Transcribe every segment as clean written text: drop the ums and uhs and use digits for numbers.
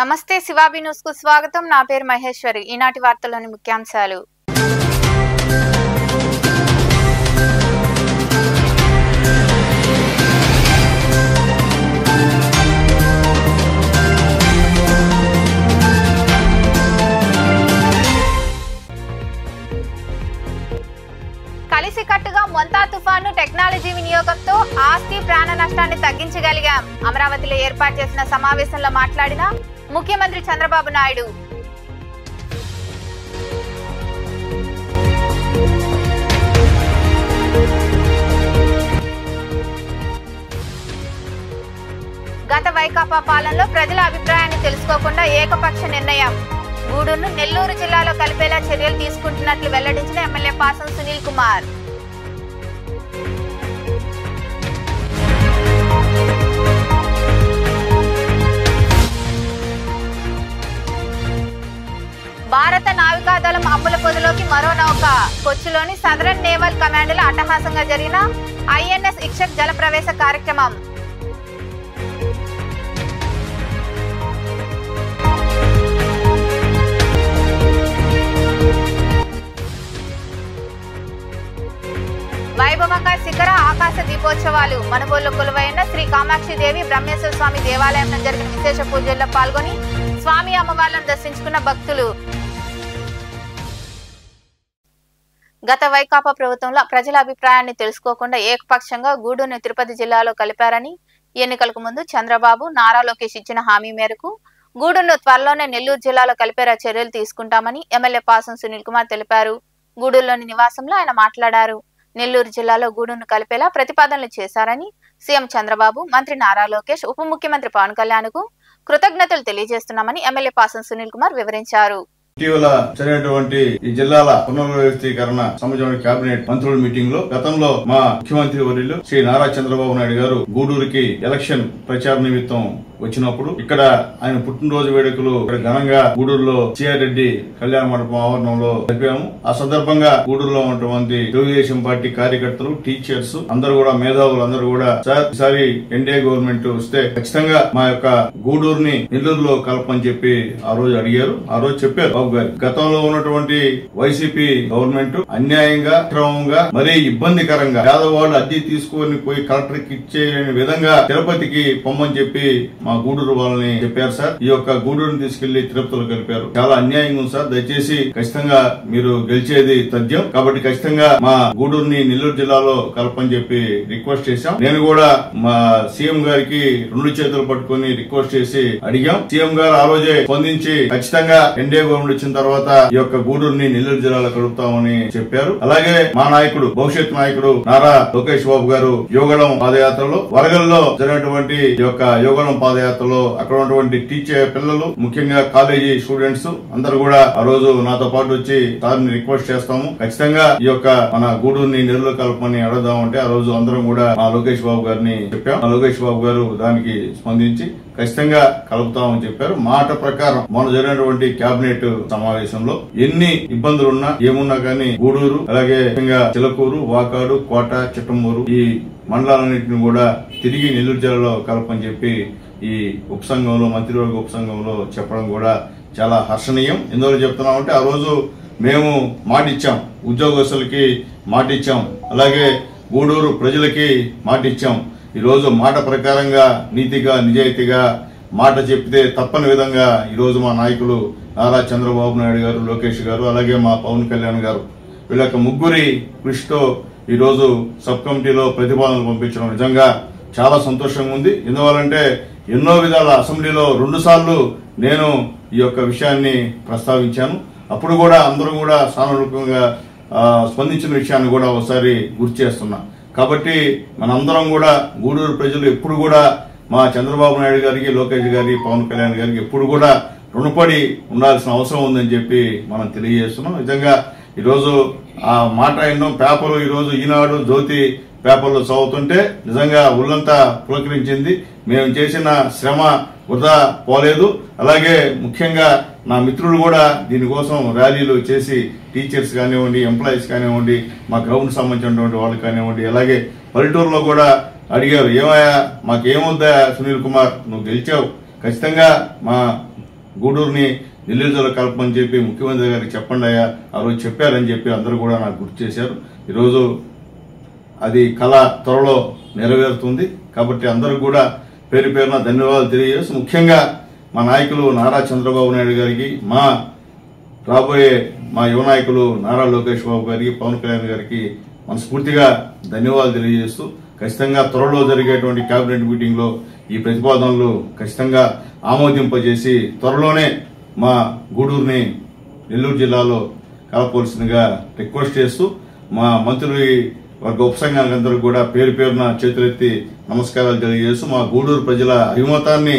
నమస్తే శివాబి న్యూస్ కు స్వాగతం. నా పేరు మహేశ్వరి. ఈనాటి వార్తల్లోని ముఖ్యాంశాలు. కలిసికట్టుగా మొంతా తుఫాను టెక్నాలజీ వినియోగంతో ఆస్తి ప్రాణ నష్టాన్ని తగ్గించగలిగాం. అమరావతిలో ఏర్పాటు చేసిన సమావేశంలో మాట్లాడిన ముఖ్యమంత్రి చంద్రబాబు నాయుడు. గత వైకాపా పాలనలో ప్రజల అభిప్రాయాన్ని తెలుసుకోకుండా ఏకపక్ష నిర్ణయం. గూడూరును నెల్లూరు జిల్లాలో కలిపేలా చర్యలు తీసుకుంటున్నట్లు వెల్లడించిన ఎమ్మెల్యే పాసం సునీల్ కుమార్. భారత నావికాదళం అమ్ముల పొదిలోకి మరో నౌక. కొచ్చిలోని సదరన్ నేవల్ కమాండ్లో అట్టహాసంగా జరిగిన ఐఎన్ఎస్ ఇక్షక్ జల ప్రవేశ కార్యక్రమం. వైభవంగా శిఖర ఆకాశ దీపోత్సవాలు. మనుబోలు కొలువైన శ్రీ కామాక్షిదేవి బ్రహ్మేశ్వర స్వామి దేవాలయంలో జరిగిన విశేష పూజల్లో పాల్గొని స్వామి అమ్మవార్లను దర్శించుకున్న భక్తులు. గత వైకాపా ప్రభుత్వంలో ప్రజల అభిప్రాయాన్ని తెలుసుకోకుండా ఏకపక్షంగా గూడూరును తిరుపతి జిల్లాలో కలిపారని, ఎన్నికలకు ముందు చంద్రబాబు, నారా లోకేష్ ఇచ్చిన హామీ మేరకు గూడూరును త్వరలోనే నెల్లూరు జిల్లాలో కలిపేలా చర్యలు తీసుకుంటామని ఎమ్మెల్యే పాసం సునీల్ కుమార్ తెలిపారు. గూడూరులోని నివాసంలో ఆయన మాట్లాడారు. నెల్లూరు జిల్లాలో గూడూరును కలిపేలా ప్రతిపాదనలు చేశారని, సీఎం చంద్రబాబు, మంత్రి నారా లోకేష్, ఉప ముఖ్యమంత్రి పవన్ కళ్యాణ్ కు కృతజ్ఞతలు తెలియజేస్తున్నామని ఎమ్మెల్యే పాసం సునీల్ కుమార్ వివరించారు. ఇటీవల జరిగినటువంటి ఈ జిల్లాల పునర్వ్యవస్థీకరణ సంబంధించిన కేబినెట్ మంత్రుల మీటింగ్ లో గతంలో మా ముఖ్యమంత్రి వర్యులు శ్రీ నారా చంద్రబాబు నాయుడు గారు గూడూరుకి ఎలక్షన్ ప్రచార నిమిత్తం వచ్చినప్పుడు ఇక్కడ ఆయన పుట్టినరోజు వేడుకలు ఘనంగా గూడూరులో సిఆర్ రెడ్డి కళ్యాణ మండపం ఆవరణంలో జరిపాము. ఆ సందర్భంగా గూడూరులో ఉన్నటువంటి తెలుగుదేశం పార్టీ కార్యకర్తలు, టీచర్స్ అందరూ కూడా, మేధావులు అందరూ కూడా, సార్ ఈసారి ఎన్డీఏ గవర్నమెంట్ వస్తే ఖచ్చితంగా మా యొక్క గూడూరుని నెల్లూరులో కలపని చెప్పి ఆ రోజు అడిగారు. ఆ రోజు చెప్పారు బాబు గారు. గతంలో ఉన్నటువంటి వైసీపీ గవర్నమెంట్ అన్యాయంగా, అక్రమంగా, మరీ ఇబ్బందికరంగా పేదవాళ్ళు అద్దె తీసుకొని పోయి కలెక్టర్కి ఇచ్చే విధంగా తిరుపతికి పొమ్మని చెప్పి మా గూడూరు వాళ్ళని చెప్పారు సార్. ఈ యొక్క గూడూరుని తీసుకెళ్లి తిరుపతిలో కలిపారు. చాలా అన్యాయంగా ఉంది సార్. దయచేసి ఖచ్చితంగా మీరు గెలిచేది తథ్యం కాబట్టి ఖచ్చితంగా మా గూడూరుని నెల్లూరు జిల్లాలో కలపని చెప్పి రిక్వెస్ట్ చేశాం. నేను కూడా మా సీఎం గారికి రెండు చేతులు పట్టుకుని రిక్వెస్ట్ చేసి అడిగాం. సీఎం గారు ఆ రోజే స్పందించి ఖచ్చితంగా ఎన్డీఏ గవర్నమెంట్ వచ్చిన తర్వాత ఈ యొక్క గూడూరుని నెల్లూరు జిల్లాలో కలుపుతామని చెప్పారు. అలాగే మా నాయకుడు, భవిష్యత్ నాయకుడు నారా లోకేష్ బాబు గారు యోగళం పాదయాత్రలో వరగల్లో జరిగినటువంటి ఈ యొక్క యోగళం పాదయాత్రలో అక్కడ ఉన్నటువంటి టీచర్ పిల్లలు, ముఖ్యంగా కాలేజీ స్టూడెంట్స్ అందరూ కూడా ఆ రోజు నాతో పాటు వచ్చి సార్ని రిక్వెస్ట్ చేస్తాము, ఖచ్చితంగా ఈ యొక్క మన గూడూరుని నెల్లూరు కలపమని అడుగుదామంటే ఆ రోజు అందరం కూడా మా లోకేష్ బాబు గారిని చెప్పాం. మా లోకేష్ బాబు గారు దానికి స్పందించి ఖచ్చితంగా కలుపుతామని చెప్పారు. మాట ప్రకారం మొన్న జరిగినటువంటి కేబినెట్ సమావేశంలో ఎన్ని ఇబ్బందులున్నా ఏమున్నా కానీ గూడూరు, అలాగే చిలకూరు, వాకాడు, కోట, చిట్టమూరు ఈ మండలాలన్నింటినీ కూడా తిరిగి నెల్లూరు జిల్లాలో కలపని చెప్పి ఈ ఉపసంఘంలో, మంత్రివర్గ ఉపసంఘంలో చెప్పడం కూడా చాలా హర్షణీయం. ఎందువల్ల చెప్తున్నామంటే ఆ రోజు మేము మాటిచ్చాం, ఉద్యోగస్తులకి మాటిచ్చాం, అలాగే గూడూరు ప్రజలకి మాటిచ్చాం. ఈ రోజు మాట ప్రకారంగా, నీతిగా, నిజాయితీగా మాట చెప్తే తప్పని విధంగా ఈ రోజు మా నాయకులు నారా చంద్రబాబు నాయుడు గారు, లోకేష్ గారు, అలాగే మా పవన్ కళ్యాణ్ గారు వీళ్ళ ముగ్గురి కృషితో ఈ రోజు సబ్ కమిటీలో ప్రతిపాదనలు పంపించడం నిజంగా చాలా సంతోషంగా ఉంది. ఎందువల్లంటే ఎన్నో విధాల అసెంబ్లీలో 2 సార్లు నేను ఈ యొక్క విషయాన్ని ప్రస్తావించాను. అప్పుడు కూడా అందరూ కూడా సానుకూలంగా స్పందించిన విషయాన్ని కూడా ఒకసారి గుర్తు చేస్తున్నా. కాబట్టి మనందరం కూడా గూడూరు ప్రజలు ఎప్పుడు కూడా మా చంద్రబాబు నాయుడు గారికి, లోకేష్ గారికి, పవన్ కళ్యాణ్ గారికి ఎప్పుడు కూడా రుణపడి ఉండాల్సిన అవసరం ఉందని చెప్పి మనం తెలియజేస్తున్నాం. నిజంగా ఈరోజు ఆ మాట ఎన్నో పేపర్లు, ఈరోజు ఈనాడు, జ్యోతి పేపర్లు చదువుతుంటే నిజంగా ఒళ్ళంతా పులకరించింది. మేము చేసిన శ్రమ వృధా పోలేదు. అలాగే ముఖ్యంగా నా మిత్రులు కూడా దీనికోసం ర్యాలీలు చేసి టీచర్స్ కానివ్వండి, ఎంప్లాయీస్ కానివ్వండి, మా గ్రౌండ్ సంబంధించినటువంటి వాళ్ళు కానివ్వండి, అలాగే పల్లెటూరులో కూడా అడిగారు, ఏమయ్యా మాకేమొద్దా సునీల్ కుమార్, నువ్వు గెలిచావు, ఖచ్చితంగా మా గూడూరుని నెల్లూరు జిల్లా కలపమని చెప్పి ముఖ్యమంత్రి గారికి చెప్పండి అయ్యా, ఆ రోజు చెప్పారని చెప్పి అందరూ కూడా నాకు గుర్తు చేశారు. ఈరోజు అది కళ త్వరలో నెరవేరుతుంది. కాబట్టి అందరూ కూడా పేరు పేరున ధన్యవాదాలు తెలియజేస్తూ, ముఖ్యంగా మా నాయకులు నారా చంద్రబాబు నాయుడు గారికి, రాబోయే మా యువ నాయకులు నారా లోకేష్ బాబు గారికి, పవన్ కళ్యాణ్ గారికి మనస్ఫూర్తిగా ధన్యవాదాలు తెలియజేస్తూ, ఖచ్చితంగా త్వరలో జరిగేటువంటి కేబినెట్ మీటింగ్ లో ఈ ప్రతిపాదనలు ఖచ్చితంగా ఆమోదింపజేసి త్వరలోనే మా గూడూరుని నెల్లూరు జిల్లాలో కలపవలసిందిగా రిక్వెస్ట్ చేస్తూ, మా మంత్రులు వర్గ ఉపసంఘానికి అందరూ కూడా పేరు పేరున చేతులెత్తి నమస్కారాలు తెలియజేస్తూ, మా గూడూరు ప్రజల అభిమతాన్ని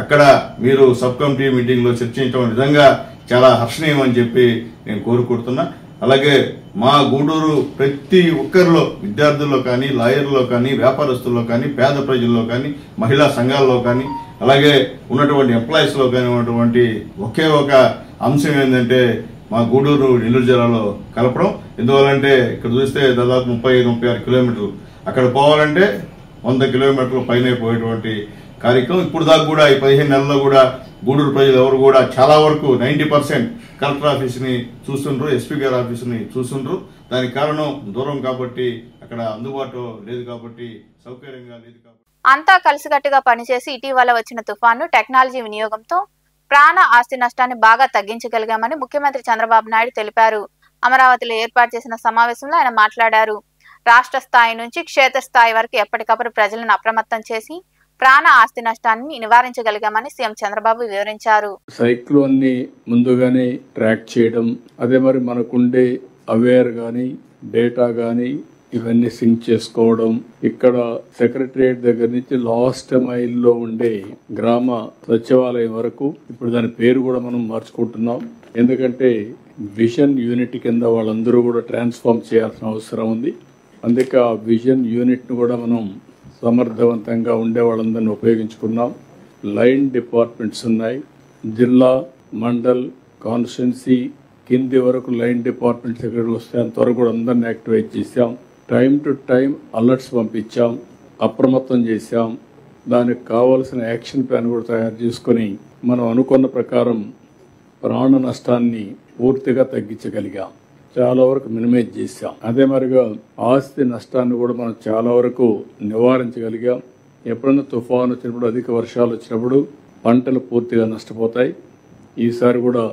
అక్కడ మీరు సబ్ కమిటీ మీటింగ్ లో చర్చించడం నిజంగా చాలా హర్షణీయమని చెప్పి నేను కోరుకుంటున్నా. అలాగే మా గూడూరు ప్రతి ఒక్కరిలో, విద్యార్థుల్లో కానీ, లాయర్లో కానీ, వ్యాపారస్తుల్లో కానీ, పేద ప్రజల్లో కానీ, మహిళా సంఘాల్లో కానీ, అలాగే ఉన్నటువంటి ఎంప్లాయీస్ లో కానీ ఉన్నటువంటి ఒకే ఒక అంశం ఏంటంటే మా గూడూరు నెల్లూరు జిల్లాలో కలపడం. ఎందువల్లంటే ఇక్కడ చూస్తే దాదాపు 35-36 కిలోమీటర్లు, అక్కడ పోవాలంటే 100 కిలోమీటర్ల పైనే పోయేటువంటి కార్యక్రమం. ఇప్పుడు దాకా కూడా ఈ 15 నెలల్లో కూడా గూడూరు ప్రజలు ఎవరు కూడా చాలా వరకు 90% కలెక్టర్ ఆఫీస్ ని చూస్తుండ్రు, ఎస్పీ గారి ఆఫీస్ ని చూస్తుండ్రు. దానికి కారణం దూరం కాబట్టి, అక్కడ అందుబాటులో లేదు కాబట్టి, సౌకర్యంగా లేదు కాబట్టి. అంతా కలిసికట్టుగా పనిచేసి ఇటీవల వచ్చిన తుఫాను టెక్నాలజీ వినియోగంతో ప్రాణ ఆస్తి నష్టాన్ని బాగా తగ్గించగలిగామని ముఖ్యమంత్రి చంద్రబాబు నాయుడు తెలిపారు. అమరావతిలో ఏర్పాటు చేసిన సమావేశంలో ఆయన మాట్లాడారు. రాష్ట్ర స్థాయి నుంచి క్షేత్రస్థాయి వరకు ఎప్పటికప్పుడు ప్రజలను అప్రమత్తం చేసి ప్రాణ ఆస్తి నష్టాన్ని నివారించగలిగామని సీఎం చంద్రబాబు వివరించారు. సైక్లోన్ ని ముందుగానే ట్రాక్ చేయడం, అదే మరి మనకుండే అవేర్ గాని, డేటా గాని ఇవన్నీ సింక్ చేసుకోవడం, ఇక్కడ సెక్రటరియట్ దగ్గర నుంచి లాస్ట్ మైల్ లో ఉండే గ్రామ సచివాలయం వరకు ఇప్పుడు దాని పేరు కూడా మనం మార్చుకుంటున్నాం. ఎందుకంటే విజన్ యూనిట్ కింద వాళ్ళందరూ కూడా ట్రాన్స్ఫార్మ్ చేయాల్సిన అవసరం ఉంది. అందుకే ఆ విజన్ యూనిట్ ను కూడా మనం సమర్థవంతంగా ఉండే వాళ్ళందరినీ ఉపయోగించుకున్నాం. లైన్ డిపార్ట్మెంట్స్ ఉన్నాయి, జిల్లా, మండల్, కాన్స్టిట్యున్సీ కింది వరకు లైన్ డిపార్ట్మెంట్స్ ఎక్కడికి వస్తే అంతవరకు కూడా అందరినీ యాక్టివేట్ చేశాం. టైం టు టైం అలర్ట్స్ పంపించాం, అప్రమత్తం చేశాం. దానికి కావాల్సిన యాక్షన్ ప్లాన్ కూడా తయారు చేసుకుని మనం అనుకున్న ప్రకారం ప్రాణ నష్టాన్ని పూర్తిగా తగ్గించగలిగాం, చాలా వరకు మినిమైజ్ చేశాం. అదే మరిగా ఆస్తి నష్టాన్ని కూడా మనం చాలా వరకు నివారించగలిగాం. ఎప్పుడన్నా తుఫాను వచ్చినప్పుడు, అధిక వర్షాలు వచ్చినప్పుడు పంటలు పూర్తిగా నష్టపోతాయి. ఈసారి కూడా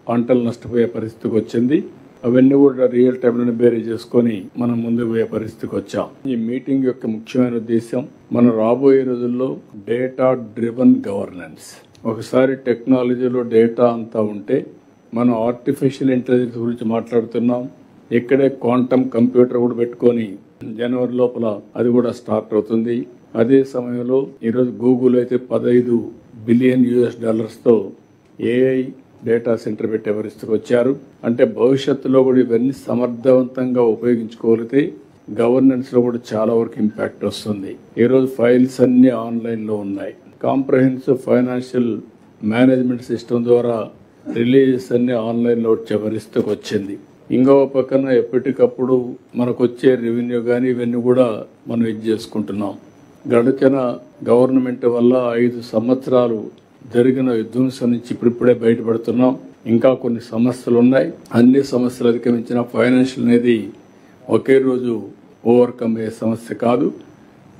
పంటలు నష్టపోయే పరిస్థితికి వచ్చింది. అవన్నీ కూడా రియల్ టైంలోనే బేరీ చేసుకొని మనం ముందుకు పోయే పరిస్థితికి వచ్చాం. ఈ మీటింగ్ యొక్క ముఖ్యమైన ఉద్దేశం, మనం రాబోయే రోజుల్లో డేటా డ్రివన్ గవర్నెన్స్. ఒకసారి టెక్నాలజీలో డేటా అంతా ఉంటే, మనం ఆర్టిఫిషియల్ ఇంటెలిజెన్స్ గురించి మాట్లాడుతున్నాం. ఇక్కడే క్వాంటమ్ కంప్యూటర్ కూడా పెట్టుకొని జనవరి లోపల అది కూడా స్టార్ట్ అవుతుంది. అదే సమయంలో ఈరోజు గూగుల్ అయితే $15 బిలియన్ తో ఏఐ డేటా సెంటర్ పెట్టే పరిస్థితికి వచ్చారు. అంటే భవిష్యత్తులో కూడా ఇవన్నీ సమర్థవంతంగా ఉపయోగించుకోగలిగితే గవర్నెన్స్ లో కూడా చాలా వరకు ఇంపాక్ట్ వస్తుంది. ఈరోజు ఫైల్స్ అన్ని ఆన్లైన్ లో ఉన్నాయి. కాంప్రహెన్సివ్ ఫైనాన్షియల్ మేనేజ్మెంట్ సిస్టమ్ ద్వారా రిలీజెస్ అన్ని ఆన్లైన్ లో వచ్చే పరిస్థితికి వచ్చింది. ఇంకో పక్కన ఎప్పటికప్పుడు మనకు వచ్చే రెవెన్యూ కానీ ఇవన్నీ కూడా మనం ఇది చేసుకుంటున్నాం. గడిచిన గవర్నమెంట్ వల్ల 5 సంవత్సరాలు జరిగిన విధ్వంసం నుంచి ఇప్పుడిప్పుడే బయటపడుతున్నాం. ఇంకా కొన్ని సమస్యలు ఉన్నాయి. అన్ని సమస్యలు అధిగమించిన ఫైనాన్షియల్ అనేది ఒకే రోజు ఓవర్కమ్ అయ్యే సమస్య కాదు.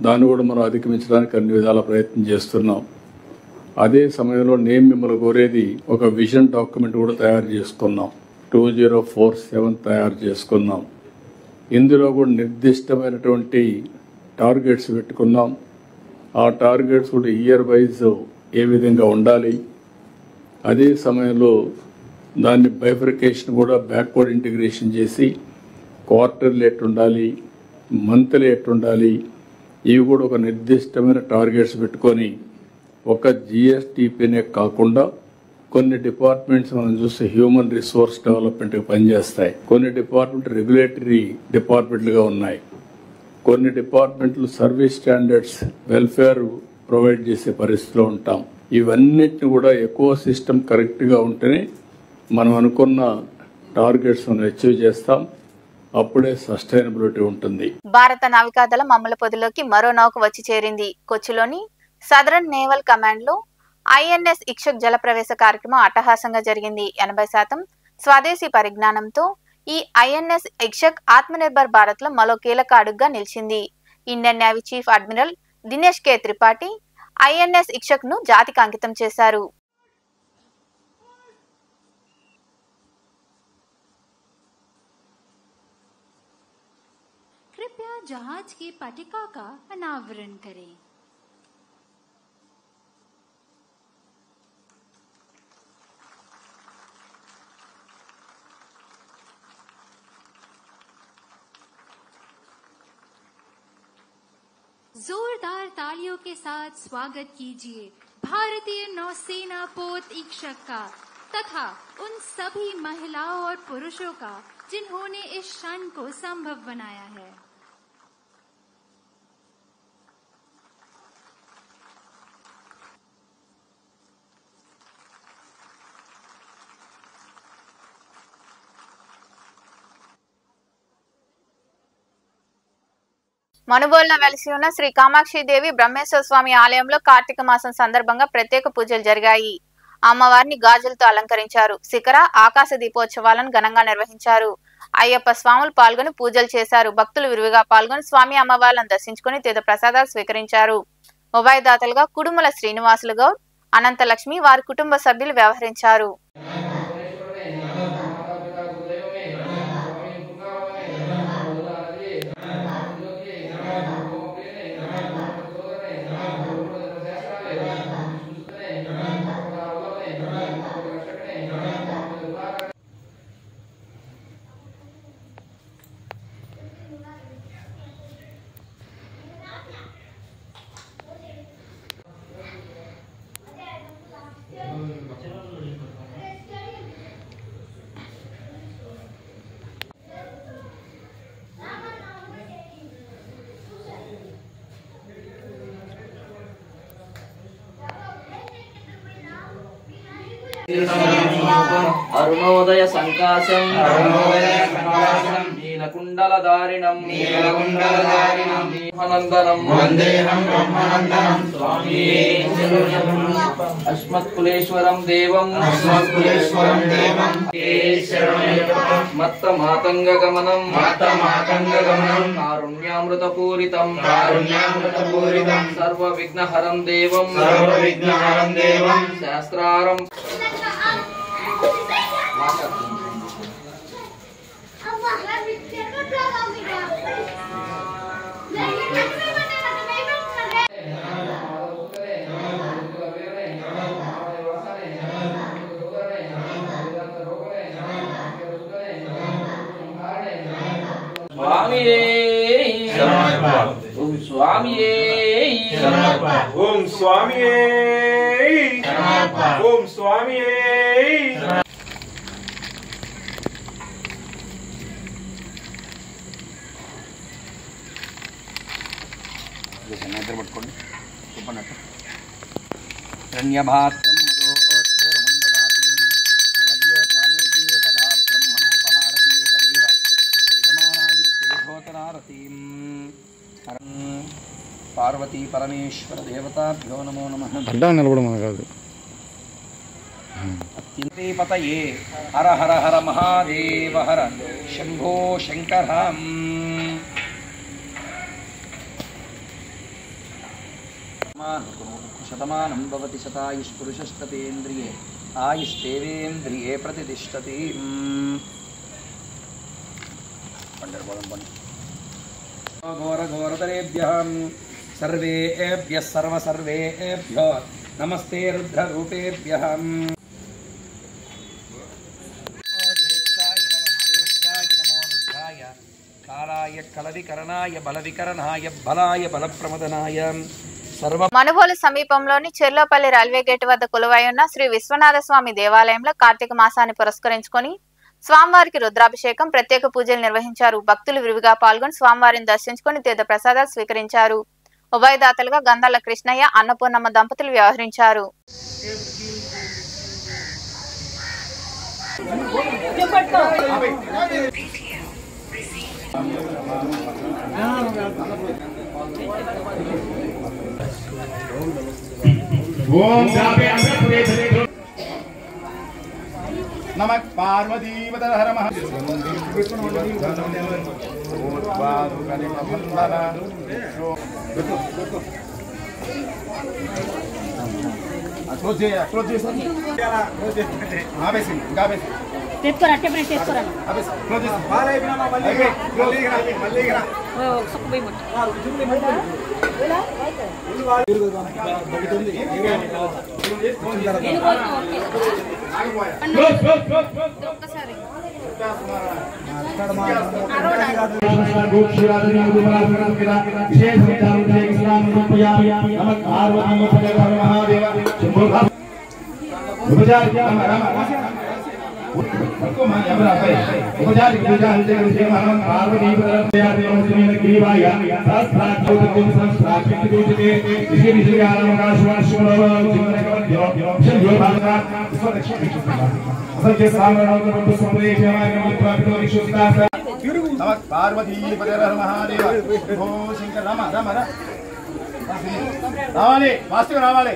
దాన్ని కూడా మనం అధిగమించడానికి అన్ని విధాల ప్రయత్నం చేస్తున్నాం. అదే సమయంలో నేను మిమ్మల్ని కోరేది, ఒక విజన్ డాక్యుమెంట్ కూడా తయారు చేసుకున్నాం. 2047 తయారు చేసుకున్నాం. ఇందులో కూడా నిర్దిష్టమైనటువంటి టార్గెట్స్ పెట్టుకున్నాం. ఆ టార్గెట్స్ కూడా ఇయర్ వైజ్ ఏ విధంగా ఉండాలి, అదే సమయంలో దాన్ని బైఫర్కేషన్ కూడా బ్యాక్వర్డ్ ఇంటిగ్రేషన్ చేసి క్వార్టర్లీ ఎట్టుండాలి, మంత్లీ ఎట్టుండాలి, ఇవి కూడా ఒక నిర్దిష్టమైన టార్గెట్స్ పెట్టుకొని, ఒక జిఎస్టిపినే కాకుండా కొన్ని డిపార్ట్మెంట్స్ మనం చూస్తే హ్యూమన్ రిసోర్స్ డెవలప్మెంట్కి పనిచేస్తాయి, కొన్ని డిపార్ట్మెంట్ రెగ్యులేటరీ డిపార్ట్మెంట్లుగా ఉన్నాయి, కొన్ని డిపార్ట్మెంట్లు సర్వీస్ స్టాండర్డ్స్, వెల్ఫేర్ ప్రొవైడ్ చేసే పరిస్థితిలో ఉంటాం. ఇవన్నిటిని కూడా ఎకో సిస్టమ్ కరెక్ట్ గా ఉంటేనే మనం అనుకున్న టార్గెట్స్ అచీవ్ చేస్తాం. అప్పుడే సస్టైనబిలిటీ ఉంటుంది. భారత నావికాదళం అమల పొదిలోకి మరో నౌక వచ్చి చేరింది. కొచ్చిలోని సదరన్ నేవల్ కమాండ్ లో ఐఎన్ఎస్ ఇక్షక్ జలప్రవేశ కార్యక్రమం అట్టహాసంగా జరిగింది. 80% స్వదేశీ పరిజ్ఞానంతో ఈ ఐఎన్ఎస్ ఇక్షక్ ఆత్మనిర్భర్ భారత్ లో మరో కీలక అడుగుగా నిలిచింది. Indian Navy chief admiral Dinesh K Tripathi INS Ikshak ను జాతికి అంకితం చేశారు. कृपया जहाज की पट्टिका का अनावरण करें। जोरदार तालियों के साथ स्वागत कीजिए भारतीय नौसेना पोत इक्षक का तथा उन सभी महिलाओं और पुरुषों का जिन्होंने इस क्षण को संभव बनाया है। మనుబోలులో వెలిసి ఉన్న శ్రీ కామాక్షిదేవి బ్రహ్మేశ్వర స్వామి ఆలయంలో కార్తీక మాసం సందర్భంగా ప్రత్యేక పూజలు జరిగాయి. అమ్మవారిని గాజులతో అలంకరించారు. శిఖర ఆకాశ దీపోత్సవాలను ఘనంగా నిర్వహించారు. అయ్యప్ప స్వాములు పాల్గొని పూజలు చేశారు. భక్తులు విరివిగా పాల్గొని స్వామి అమ్మవార్లను దర్శించుకుని తీర్థ ప్రసాదాలు స్వీకరించారు. ఉభయదాతలుగా కుడుముల శ్రీనివాసులు గౌడ్, అనంతలక్ష్మి వారి కుటుంబ సభ్యులు వ్యవహరించారు. అరుణోదయ సంకాశం నీలకుండలధారిణం బ్రహ్మనందనం వందేహం బ్రహ్మనందనం స్వామి అస్మత్కులేశ్వరం దేవం మత్త మాతంగ గమనం కారుణ్యామృతపూరితం సర్వ విఘ్నహరం దేవం శాస్త్రారం ఓం స్వామియే ఓం స్వామియే పట్టుకోండి చెప్పన్నట్టు రణ్యభాత్రం మదోత్పూర్వం దదాతి మదవ్యో స్థానేతి తదా బ్రహ్మణోపహారతి ఏతదైవ యజమానాయుక్తే భూతనారతీం పార్వతీ పరమేశ్వర దేవతాభ్యో నమో నమః. అడ్డా నిలబడమా కాదు. పతయే హర హర హర మహాదేవ హర శంభో శంకర. శతమానం భవతి శతాయుష్పురుషస్తేంద్రియే ఆయుష్ేంద్రియే ప్రతిష్టతి. ఘోర ఘోరతరేభ్యః సర్వేభ్యః సర్వేభ్యో నమస్తే రుద్రరూపేభ్యః. కాలాయ కలవికరణాయ బలవికరణాయ బలాయ బలప్రమదనాయ. మనుబోలు సమీపంలోని చెర్లోపల్లి రైల్వే గేట్ వద్ద కొలువై ఉన్న శ్రీ విశ్వనాథ స్వామి దేవాలయంలో కార్తీక మాసాన్ని పురస్కరించుకొని స్వామివారికి రుద్రాభిషేకం ప్రత్యేక పూజలు నిర్వహించారు. భక్తులు విరివిగా పాల్గొని స్వామివారిని దర్శించుకొని తీర్థ ప్రసాదాలు స్వీకరించారు. ఉభయదాతలుగా గంధాల కృష్ణయ్య, అన్నపూర్ణమ్మ దంపతులు వ్యవహరించారు. नमः पार्वतीपतये हर महादेव ओ शंकर राम राम रावाले वास्तव रावाले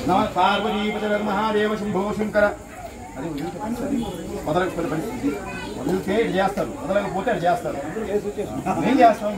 नमः पार्वतीपतये महादेव शंभो शंकर వదిలితే చేస్తారు వదలకపోతే చేస్తారు ఏం చేస్తాం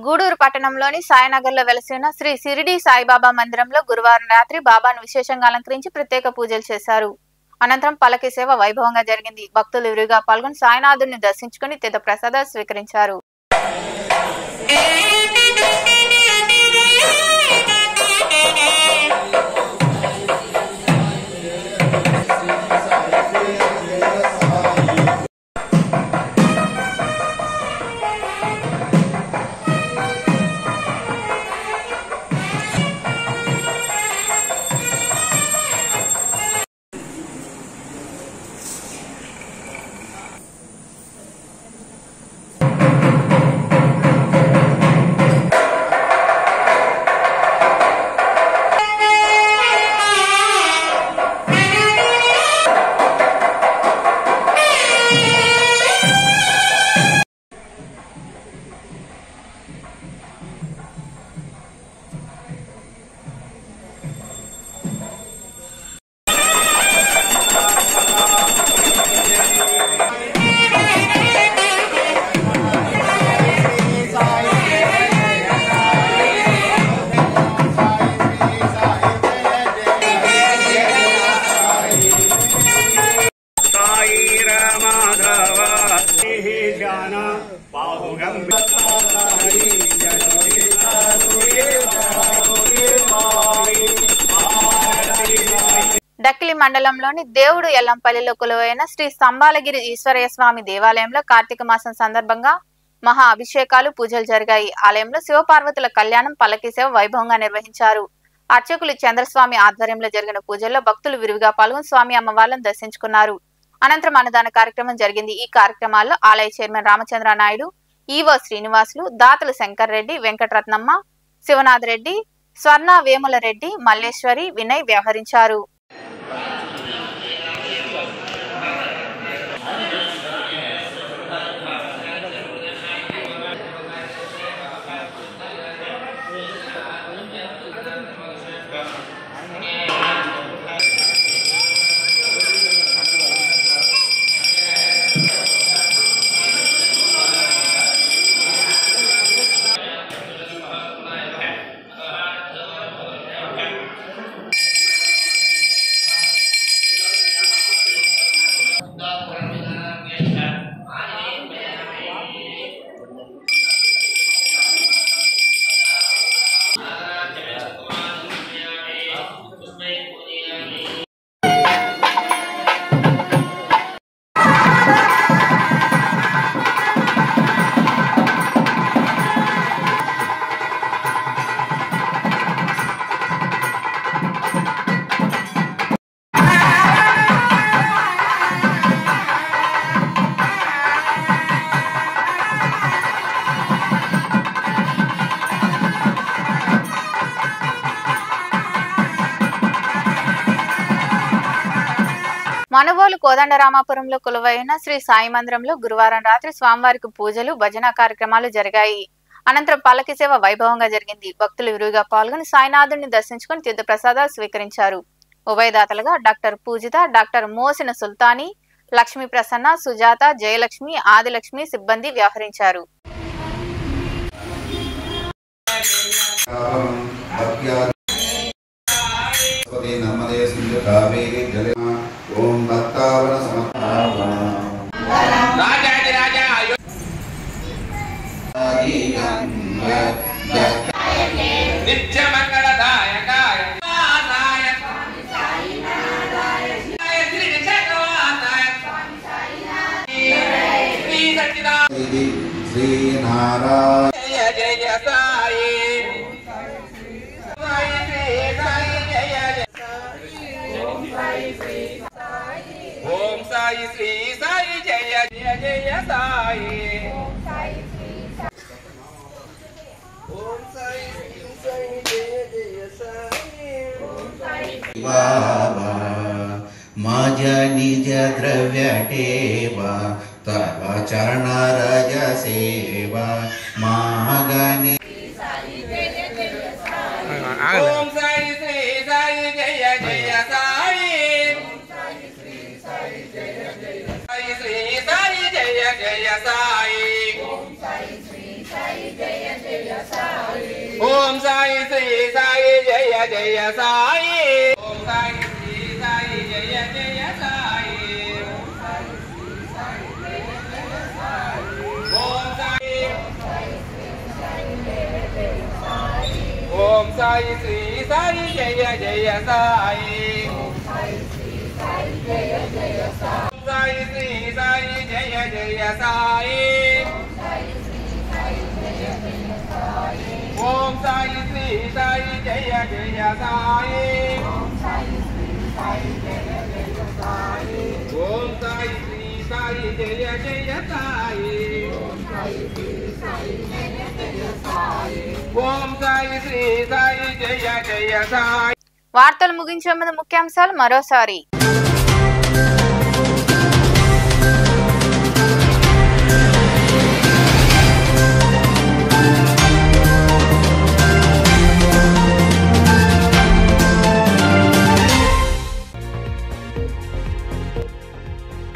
గూడూరు పట్టణంలోని సాయినగర్లో వెలసిన శ్రీ షిరిడి సాయిబాబా మందిరంలో గురువారం రాత్రి బాబాను విశేషంగా అలంకరించి ప్రత్యేక పూజలు చేశారు. అనంతరం పల్లకి సేవ వైభవంగా జరిగింది. భక్తులు విరివిగా పాల్గొని సాయినాథుడిని దర్శించుకుని తీర్థ ప్రసాదాలు స్వీకరించారు. డక్కిలి మండలంలోని దేవుడు ఎల్లంపల్లిలో కొలువైన శ్రీ సంబాలగిరి ఈశ్వరయ్య స్వామి దేవాలయంలో కార్తీక మాసం సందర్భంగా మహా అభిషేకాలు పూజలు జరిగాయి. ఆలయంలో శివపార్వతుల కళ్యాణం పల్లకి సేవ వైభవంగా నిర్వహించారు. అర్చకులు చంద్రస్వామి ఆధ్వర్యంలో జరిగిన పూజల్లో భక్తులు విరివిగా పాల్గొని స్వామి అమ్మవార్లను దర్శించుకున్నారు. అనంతరం అన్నదాన కార్యక్రమం జరిగింది. ఈ కార్యక్రమాల్లో ఆలయ చైర్మన్ రామచంద్ర నాయుడు, ఈవో శ్రీనివాసులు, దాతలు శంకర్ రెడ్డి, వెంకటరత్నమ్మ, శివనాథ్ రెడ్డి, స్వర్ణ వేముల రెడ్డి, మల్లేశ్వరి, వినయ్ వ్యవహరించారు. మనుబోలు కోదండరామాపురంలో కొలువైన శ్రీ సాయి మందిరంలో గురువారం రాత్రి స్వామివారికి పూజలు భజన కార్యక్రమాలు జరిగాయి. అనంతరం పల్లకి సేవ వైభవంగా జరిగింది. భక్తులు విరివిగా పాల్గొని సాయినాథుడిని దర్శించుకుని తీర్థప్రసాదాలు స్వీకరించారు. ఉభయదాతలుగా డాక్టర్ పూజిత, డాక్టర్ మోసిన సుల్తానీ, లక్ష్మీ ప్రసన్న, సుజాత, జయలక్ష్మి, ఆదిలక్ష్మి సిబ్బంది వ్యవహరించారు. माझ्या निज द्रव्यटेवा तव चरणरज सेवा मागणे ओम साई श्री साई जय जय साई साई श्री साई जय जय साई ओम साई श्री साई जय जय साई ओम साई श्री साई जय जय साई ओम साई ओम साई श्री साई जय जय साई ओम साई श्री साई जय जय साई ओम साई श्री साई जय जय साई ओम साई श्री साई जय जय साई ओम साई श्री साई जय जय साई ओम साई श्री साई जय जय साई ओम साई श्री साई जय जय साई ओम साई श्री साई जय जय साई. వార్తలు ముగించే ముందు ముఖ్యాంశాలు మరోసారి.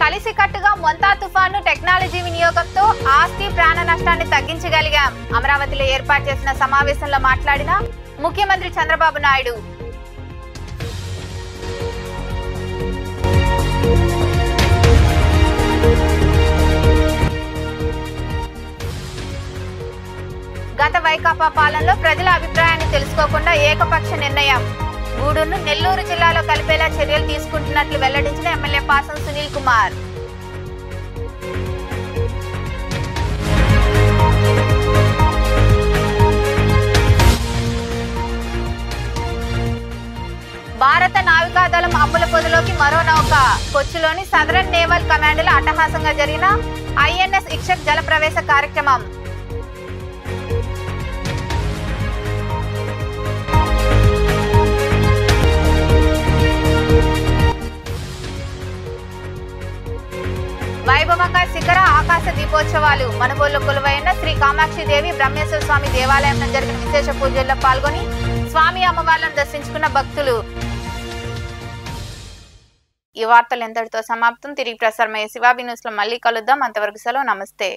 కలిసికట్టుగా మొంతా తుఫాను టెక్నాలజీ వినియోగంతో ఆస్తి ప్రాణ నష్టాన్ని తగ్గించగలిగాం. అమరావతిలో ఏర్పాటు చేసిన సమావేశంలో మాట్లాడిన ముఖ్యమంత్రి చంద్రబాబు నాయుడు. గత వైకాపా పాలనలో ప్రజల అభిప్రాయాన్ని తెలుసుకోకుండా ఏకపక్ష నిర్ణయం. గూడూరును నెల్లూరు జిల్లాలో కలిపేలా చర్యలు తీసుకుంటున్నట్లు వెల్లడించిన ఎమ్మెల్యే పాసం సునీల్ కుమార్. భారత నావికాదళం అప్పుల పొదిలోకి మరో నౌక. కొచ్చిలోని సదరన్ నేవల్ కమాండ్లో అట్టహాసంగా జరిగిన ఐఎన్ఎస్ ఇక్షక్ జలప్రవేశ కార్యక్రమం. వైభవంగా శిఖర ఆకాశ దీపోత్సవాలు. మనుబోలు కొలువైన శ్రీ కామాక్షిదేవి బ్రహ్మేశ్వర స్వామి దేవాలయంలో జరిగిన విశేష పూజల్లో పాల్గొని స్వామి అమ్మవార్లను దర్శించుకున్న భక్తులు. ఈ వార్తలు ఎంతటితో సమాప్తం. తిరిగి ప్రసారమయ్యే శివాబి న్యూస్ లో మళ్ళీ కలుద్దాం. అంతవరకు సెలవు. నమస్తే.